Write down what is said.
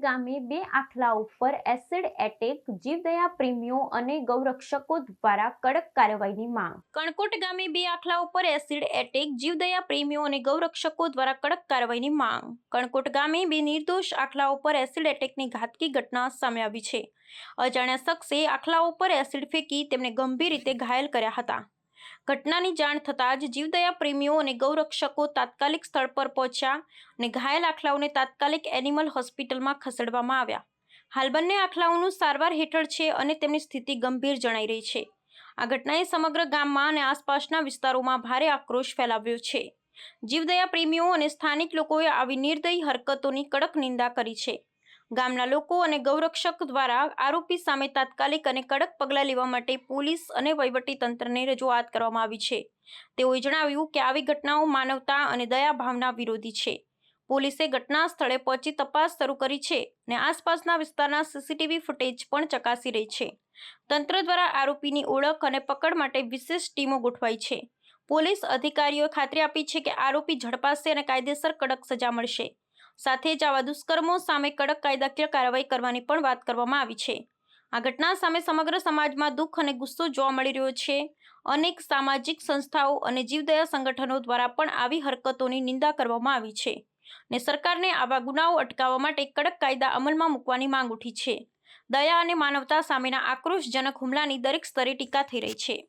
ગામે બે આખલા ઉપર એસિડ એટેક, જીવદયા પ્રેમીઓ અને ગૌરક્ષકો દ્વારા કડક કાર્યવાહીની માંગ. કણકોટ ગામે બે આખલા ઉપર એસિડ એટેક, જીવદયા પ્રેમીઓ અને ગૌરક્ષકો દ્વારા કડક કાર્યવાહીની માંગ. કણકોટ ગામે બે નિર્દોષ આખલા ઉપર એસિડ એટેકની ઘાતકી ઘટના સામે આવી છે. અજાણ્યા શખ્સે આખલા ઉપર એસિડ ફેંકી તેમને ગંભીર રીતે ઘાયલ કર્યા હતા. ઘટનાની જાણ થતાં જ જીવદયા પ્રેમીઓ અને ગૌરક્ષકો તાત્કાલિક સ્થળ પર પહોંચ્યા અને ઘાયલ આખલાઓને તાત્કાલિક એનિમલ હોસ્પિટલમાં ખસેડવામાં આવ્યા. હાલ બંને આખલાઓનું સારવાર હેઠળ છે અને તેમની સ્થિતિ ગંભીર જણાઈ રહી છે. આ ઘટનાએ સમગ્ર ગામમાં અને આસપાસના વિસ્તારોમાં ભારે આક્રોશ ફેલાવ્યો છે. જીવદયા પ્રેમીઓ અને સ્થાનિક લોકોએ આવી નિર્દયી હરકતોની કડક નિંદા કરી છે. ગામના લોકો અને ગૌરક્ષક દ્વારા આરોપી સામે તાત્કાલિક અને કડક પગલાં લેવા માટે પોલીસ અને વહીવટીતંત્રને રજૂઆત કરવામાં આવી છે. તેઓએ જણાવ્યું કે આવી ઘટનાઓ માનવતા અને દયા ભાવના વિરોધી છે. પોલીસે ઘટના સ્થળે પહોંચી તપાસ શરૂ કરી છે અને આસપાસના વિસ્તારના સીસીટીવી ફૂટેજ પણ ચકાસી રહી છે. તંત્ર દ્વારા આરોપીની ઓળખ અને પકડ માટે વિશેષ ટીમો ગોઠવાઈ છે. પોલીસ અધિકારીઓએ ખાતરી આપી છે કે આરોપી ઝડપાશે અને કાયદેસર કડક સજા મળશે. સાથે જ આવા દુષ્કર્મો સામે કડક કાયદાકીય કાર્યવાહી કરવાની પણ વાત કરવામાં આવી છે. આ ઘટના સામે સમગ્ર સમાજમાં દુઃખ અને ગુસ્સો જોવા મળી રહ્યો છે. અનેક સામાજિક સંસ્થાઓ અને જીવદયા સંગઠનો દ્વારા પણ આવી હરકતોની નિંદા કરવામાં આવી છે અને સરકારને આવા ગુનાઓ અટકાવવા માટે કડક કાયદા અમલમાં મૂકવાની માંગ ઉઠી છે. દયા અને માનવતા સામેના આક્રોશજનક હુમલાની દરેક સ્તરે ટીકા થઈ રહી છે.